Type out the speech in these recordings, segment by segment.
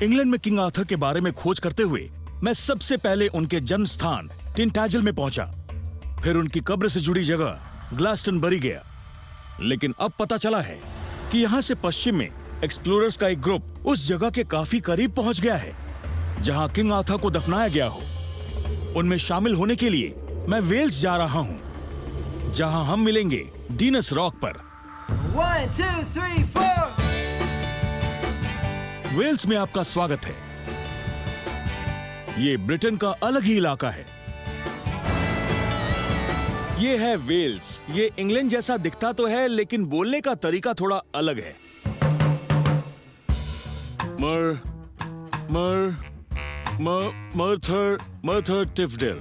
England में king Arthur के बारे में खोज करते हुए मैं सबसे पहले उनके जन्म स्थान टिंटाजल में पहुंचा, फिर उनकी कब्र से जुड़ी जगह ग्लास्टनबरी गया। लेकिन अब पता चला है कि यहाँ से पश्चिम में एक्सप्लोरर्स का एक ग्रुप उस जगह के काफी करीब पहुंच गया है जहां किंग आर्थर को दफनाया गया हो। उनमें शामिल होने के लिए मैं वेल्स जा रहा हूं, जहां हम मिलेंगे डीनस रॉक पर। 1, 2, 3, 4। वेल्स में आपका स्वागत है। ये ब्रिटेन का अलग ही इलाका है। ये है वेल्स। ये इंग्लैंड जैसा दिखता तो है, लेकिन बोलने का तरीका थोड़ा अलग है। मर्थर टिफडेल।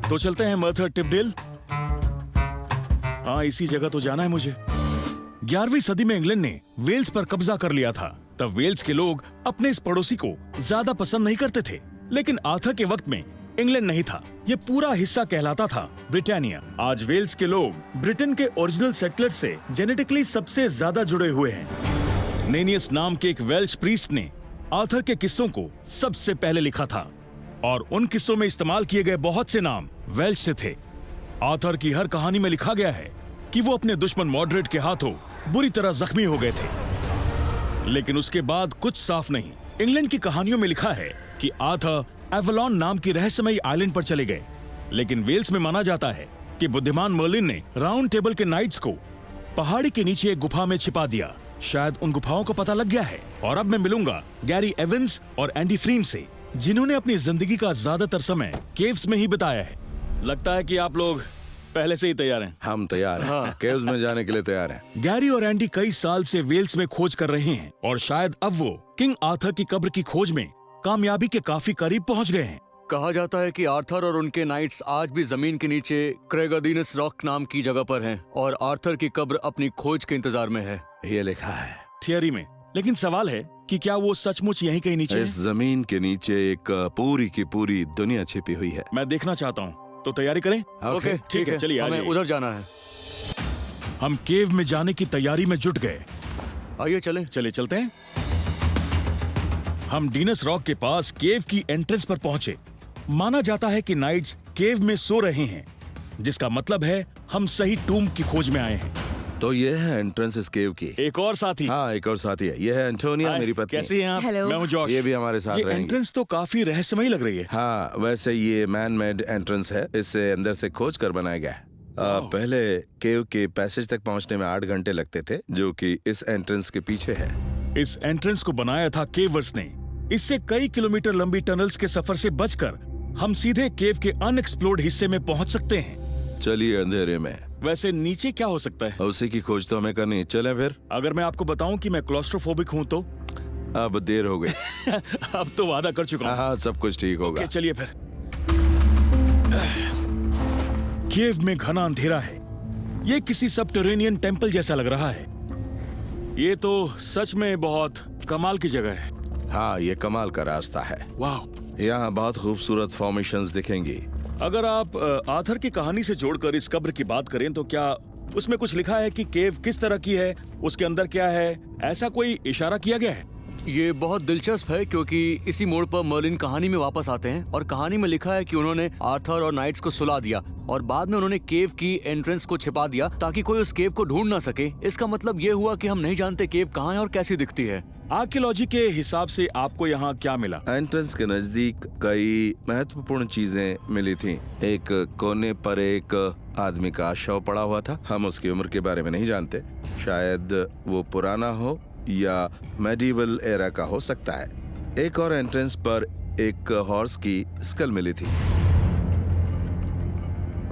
तो चलते हैं मर्थर टिफडेल। हाँ, इसी जगह तो जाना है मुझे। 11वीं सदी में इंग्लैंड ने वेल्स पर कब्जा कर लिया था। तब वेल्स के लोग अपने इस पड़ोसी को ज्यादा पसंद नहीं करते थे, लेकिन आर्थर के वक्त में इंग्लैंड नहीं था, ये पूरा हिस्सा कहलाता था ब्रिटानिया। आज वेल्स के लोग ब्रिटेन के ओरिजिनल सेटलर से जेनेटिकली सबसे ज्यादा जुड़े हुए हैं। नेनियस नाम के एक वेल्श प्रीस्ट ने आर्थर के किस्सों को सबसे पहले लिखा था, और उन किस्सों में इस्तेमाल किए गए बहुत से नाम वेल्श से थे। आर्थर की हर कहानी में लिखा गया है कि वो अपने दुश्मन मॉडरेट के हाथों बुरी तरह जख्मी हो गए थे, लेकिन उसके बाद कुछ साफ नहीं। इंग्लैंड की कहानियों में लिखा है कि आर्थर एवलॉन नाम की रहस्यमयी आइलैंड पर चले गए, लेकिन वेल्स में माना जाता है कि बुद्धिमान मर्लिन ने राउंड टेबल के नाइट्स को पहाड़ी के नीचे एक गुफा में छिपा दिया। शायद उन गुफाओं को पता लग गया है। और अब मैं मिलूंगा गैरी एवंस और एंडी फ्रीम से, जिन्होंने अपनी जिंदगी का ज्यादातर समय केव्स में ही बिताया है। लगता है कि आप लोग पहले से ही तैयार हैं। हम तैयार हैं। हाँ। केव्स में जाने के लिए तैयार हैं। गैरी और एंडी कई साल से वेल्स में खोज कर रहे हैं, और शायद अब वो किंग आर्थर की कब्र की खोज में कामयाबी के काफी करीब पहुंच गए हैं। कहा जाता है कि आर्थर और उनके नाइट्स आज भी जमीन के नीचे क्रेगडीनस रॉक नाम की जगह पर हैं, और आर्थर की कब्र अपनी खोज के इंतजार में है। ये लिखा है थियरी में, लेकिन सवाल है कि क्या वो सचमुच यहीं कहीं नीचे इस जमीन के नीचे एक पूरी की पूरी दुनिया छिपी हुई है। मैं देखना चाहता हूँ, तो तैयारी करें। ओके, ठीक है, चलिए हमें उधर जाना है। हम केव में जाने की तैयारी में जुट गए। आइए चलते हैं। हम डीनस रॉक के पास केव की एंट्रेंस पर पहुंचे। माना जाता है कि नाइट्स केव में सो रहे हैं, जिसका मतलब है हम सही टूम की खोज में आए हैं। तो ये है एंट्रेंस इस केव की। एक और साथी। हाँ, एक और साथी है। ये है एंटोनिया, मेरी पत्नी। कैसी हैं आप? Hello. मैं हूँ जॉश। ये भी हमारे साथ रहेंगी। एंट्रेंस तो काफी रहस्यमयी लग रही है। हाँ, वैसे ये मैन मेड एंट्रेंस है। इसे अंदर से खोज कर बनाया गया है। पहले केव के पैसेज तक पहुंचने में 8 घंटे लगते थे, जो कि इस एंट्रेंस के पीछे है। इस एंट्रेंस को बनाया था केवर्स ने। इससे कई किलोमीटर लंबी टनल्स के सफर से बचकर हम सीधे केव के अनएक्सप्लोर्ड हिस्से में पहुंच सकते हैं। चलिए अंधेरे में। वैसे नीचे क्या हो सकता है? उसी की खोज तो हमें करनी है। चलें फिर। अगर मैं आपको बताऊं कि मैं क्लॉस्ट्रोफोबिक हूं तो? अब देर हो गई। अब तो वादा कर चुका हूं। हाँ, सब कुछ ठीक होगा। ओके, चलिए फिर। केव में घना अंधेरा है। ये किसी सबटेरेनियन टेंपल जैसा लग रहा है। ये तो सच में बहुत कमाल की जगह है। हाँ, ये कमाल का रास्ता है। वाह, यहाँ बहुत खूबसूरत फॉर्मेशंस दिखेंगी। अगर आप आर्थर की कहानी से जोड़कर इस कब्र की बात करें तो क्या उसमें कुछ लिखा है कि केव किस तरह की है, उसके अंदर क्या है? ऐसा कोई इशारा किया गया है? ये बहुत दिलचस्प है, क्योंकि इसी मोड़ पर मर्लिन कहानी में वापस आते हैं, और कहानी में लिखा है कि उन्होंने आर्थर और नाइट्स को सुला दिया, और बाद में उन्होंने केव की एंट्रेंस को छिपा दिया ताकि कोई उस केव को ढूंढ ना सके। इसका मतलब ये हुआ कि हम नहीं जानते केव कहाँ है और कैसी दिखती है। आर्कियोलॉजी के हिसाब से आपको यहाँ क्या मिला? एंट्रेंस के नजदीक कई महत्वपूर्ण चीजें मिली थीं। एक कोने पर एक आदमी का शव पड़ा हुआ था। हम उसकी उम्र के बारे में नहीं जानते। शायद वो पुराना हो या मेडिवल एरा का हो सकता है। एक और एंट्रेंस पर एक हॉर्स की स्कल मिली थी,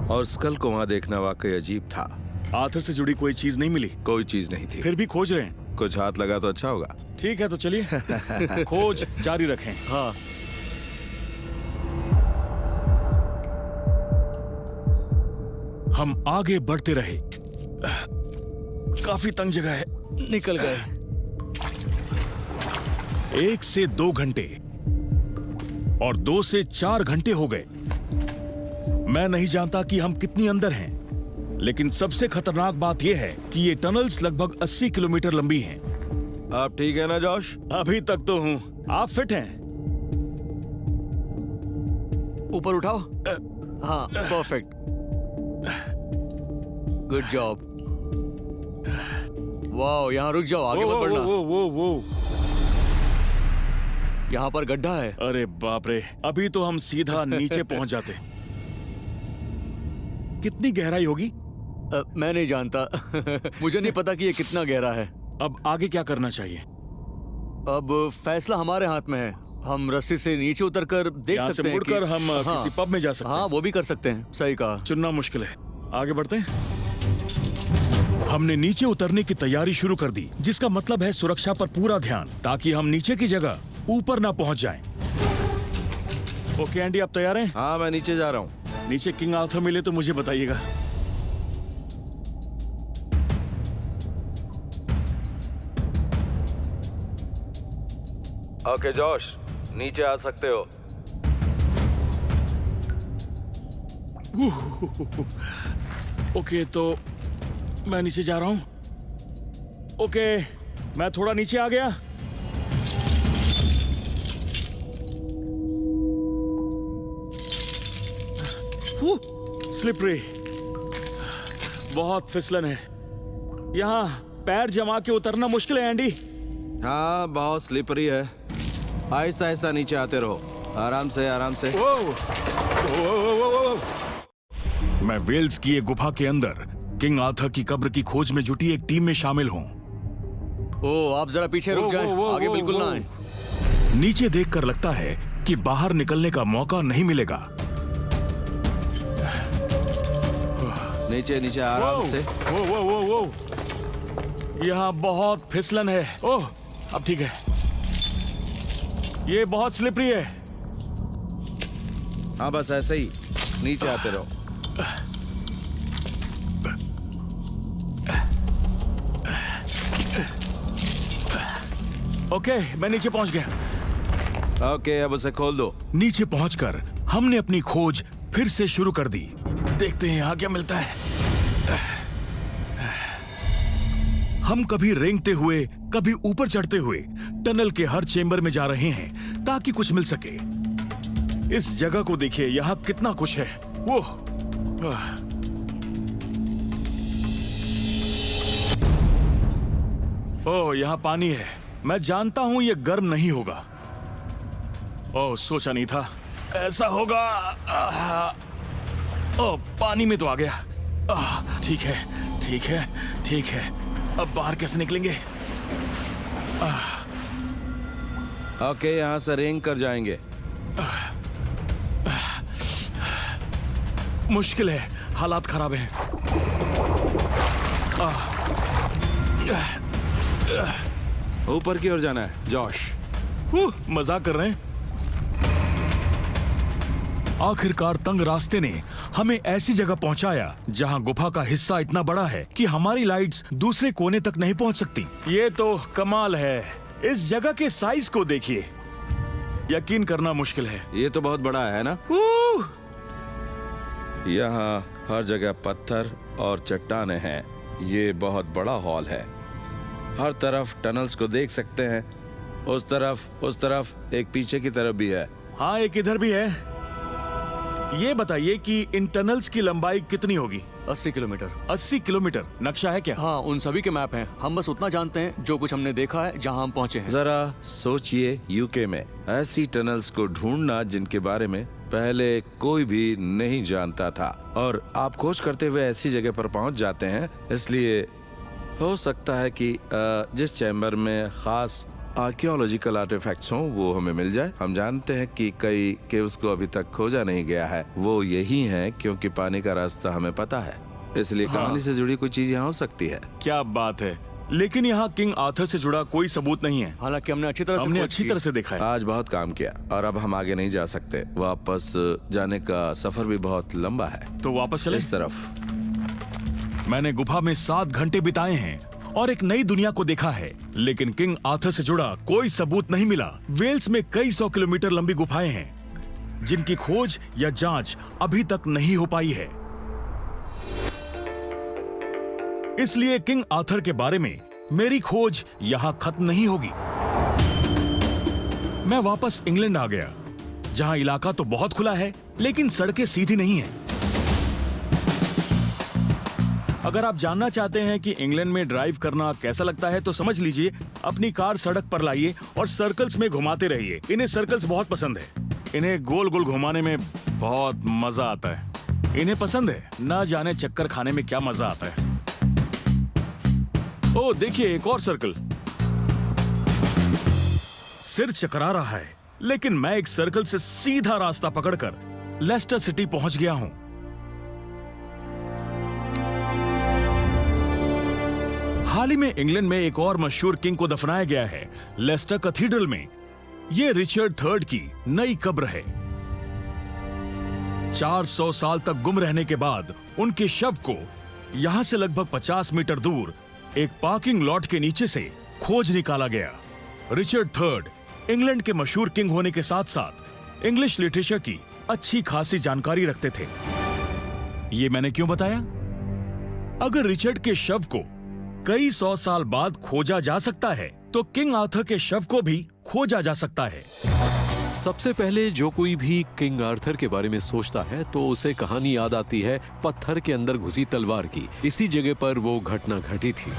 और स्कल को वहाँ देखना वाकई अजीब था। आर्थर से जुड़ी कोई चीज नहीं मिली? कोई चीज नहीं थी। फिर भी खोज रहे हैं। कुछ हाथ लगा तो अच्छा होगा। ठीक है, तो चलिए खोज जारी रखें। हाँ, हम आगे बढ़ते रहे। काफी तंग जगह है। निकल गए। 1 से 2 घंटे और 2 से 4 घंटे हो गए। मैं नहीं जानता कि हम कितनी अंदर हैं, लेकिन सबसे खतरनाक बात यह है कि ये टनल्स लगभग 80 किलोमीटर लंबी हैं। आप ठीक है ना जॉश? अभी तक तो हूँ। आप फिट हैं? ऊपर उठाओ। हाँ, परफेक्ट, गुड जॉब। वाह, यहाँ रुक जाओ, आगे मत बढ़ना। वो यहाँ पर गड्ढा है। अरे बाप रे, अभी तो हम सीधा नीचे पहुंच जाते। कितनी गहराई होगी? मैं नहीं जानता। मुझे नहीं पता कि ये कितना गहरा है। अब आगे क्या करना चाहिए? अब फैसला हमारे हाथ में है। हम रस्सी से नीचे उतरकर देख यहाँ से सकते हैं मुड़कर हम हाँ, किसी पब में जा सकते हाँ, हैं। वो भी कर सकते हैं। सही कहा। चुनना मुश्किल है, आगे बढ़ते हैं। हमने नीचे उतरने की तैयारी शुरू कर दी, जिसका मतलब है सुरक्षा पर पूरा ध्यान, ताकि हम नीचे की जगह ऊपर ना पहुंच जाएं। ओके एंडी, आप तैयार हैं? हाँ, मैं नीचे जा रहा हूँ। नीचे किंग आर्थर मिले तो मुझे बताइएगा। ओके जॉश, नीचे आ सकते हो। ओके, तो मैं नीचे जा रहा हूं। ओके, मैं थोड़ा नीचे आ गया। स्लिपरी, बहुत फिसलन है। यहाँ पैर जमा के उतरना मुश्किल है एंडी। हाँ, बहुत स्लिपरी है। आहिस्ता आहिस्ता नीचे आते रहो, आराम से आराम से। मैं वेल्स की एक गुफा के अंदर किंग आर्थर की कब्र की खोज में जुटी एक टीम में शामिल हूँ। ओ, आप जरा पीछे रुक जाएं, आगे बिल्कुल ना आए। नीचे देखकर लगता है कि बाहर निकलने का मौका नहीं मिलेगा। नीचे नीचे आराम से। वो यहाँ बहुत फिसलन है। ओह, अब ठीक है। ये बहुत स्लिपरी है। हाँ, बस ऐसे ही नीचे आते रहो। ओके, मैं नीचे पहुंच गया। ओके, अब उसे खोल दो। नीचे पहुंचकर हमने अपनी खोज फिर से शुरू कर दी। देखते हैं यहाँ क्या मिलता है। हम कभी रेंगते हुए, कभी ऊपर चढ़ते हुए टनल के हर चेंबर में जा रहे हैं ताकि कुछ मिल सके। इस जगह को देखिए, यहाँ कितना कुछ है। वो ओह, यहाँ पानी है। मैं जानता हूं ये गर्म नहीं होगा। ओह, सोचा नहीं था ऐसा होगा। ओह, पानी में तो आ गया। ठीक है, ठीक है, ठीक है। अब बाहर कैसे निकलेंगे? ओके, यहाँ से रेंग कर जाएंगे। मुश्किल है, हालात खराब हैं। ऊपर की ओर जाना है जॉश। मजाक कर रहे हैं? आखिरकार तंग रास्ते ने हमें ऐसी जगह पहुंचाया जहां गुफा का हिस्सा इतना बड़ा है कि हमारी लाइट्स दूसरे कोने तक नहीं पहुंच सकती। ये तो कमाल है। इस जगह के साइज को देखिए, यकीन करना मुश्किल है। ये तो बहुत बड़ा है ना? यहाँ हर जगह पत्थर और चट्टानें हैं। ये बहुत बड़ा हॉल है। हर तरफ टनल्स को देख सकते हैं। उस तरफ, उस तरफ, एक पीछे की तरफ भी है। हाँ, एक इधर भी है। ये बताइए कि इन टनल्स की लंबाई कितनी होगी? 80 किलोमीटर। 80 किलोमीटर। नक्शा है क्या? हाँ, उन सभी के मैप हैं। हम बस उतना जानते हैं जो कुछ हमने देखा है, जहाँ हम पहुँचे हैं। जरा सोचिए, यूके में ऐसी टनल्स को ढूंढना जिनके बारे में पहले कोई भी नहीं जानता था, और आप खोज करते हुए ऐसी जगह पर पहुंच जाते हैं। इसलिए हो सकता है कि जिस चैम्बर में खास आर्कियोलॉजिकल आर्टिफैक्ट्स हों वो हमें मिल जाए। हम जानते हैं कि कई केव्स को अभी तक खोजा नहीं गया है। वो यही हैं क्योंकि पानी का रास्ता हमें पता है, इसलिए कहानी से जुड़ी कोई चीज यहाँ हो सकती है। क्या बात है। लेकिन यहाँ किंग आर्थर से जुड़ा कोई सबूत नहीं है। हालांकि हमने अच्छी तरह से देखा है। आज बहुत काम किया और अब हम आगे नहीं जा सकते। वापस जाने का सफर भी बहुत लंबा है। तो वापस चले इस तरफ। मैंने गुफा में 7 घंटे बिताए हैं और एक नई दुनिया को देखा है, लेकिन किंग आर्थर से जुड़ा कोई सबूत नहीं मिला। वेल्स में कई 100 किलोमीटर लंबी गुफाएं हैं जिनकी खोज या जांच अभी तक नहीं हो पाई है। इसलिए किंग आर्थर के बारे में मेरी खोज यहां खत्म नहीं होगी। मैं वापस इंग्लैंड आ गया, जहां इलाका तो बहुत खुला है लेकिन सड़कें सीधी नहीं हैं। अगर आप जानना चाहते हैं कि इंग्लैंड में ड्राइव करना कैसा लगता है तो समझ लीजिए, अपनी कार सड़क पर लाइए और सर्कल्स में घुमाते रहिए। इन्हें सर्कल्स बहुत पसंद है। इन्हें गोल गोल घुमाने में बहुत मजा आता है। इन्हें पसंद है ना जाने चक्कर खाने में क्या मजा आता है। ओ देखिए, एक और सर्कल। सिर चकरा रहा है, लेकिन मैं एक सर्कल से सीधा रास्ता पकड़कर लेस्टर सिटी पहुंच गया हूं। हाल ही में इंग्लैंड में एक और मशहूर किंग को दफनाया गया है, लेस्टर कैथेड्रल में। यह रिचर्ड III की नई कब्र है। 400 साल तक गुम रहने के बाद उनके शव को यहां से लगभग 50 मीटर दूर एक पार्किंग लॉट के नीचे से खोज निकाला गया। रिचर्ड III इंग्लैंड के मशहूर किंग होने के साथ साथ इंग्लिश लिटरेचर की अच्छी खासी जानकारी रखते थे। ये मैंने क्यों बताया? अगर रिचर्ड के शव को कई 100 साल बाद खोजा जा सकता है तो किंग आर्थर के शव को भी खोजा जा सकता है। सबसे पहले जो कोई भी किंग आर्थर के बारे में सोचता है तो उसे कहानी याद आती है पत्थर के अंदर घुसी तलवार की। इसी जगह पर वो घटना घटी थी।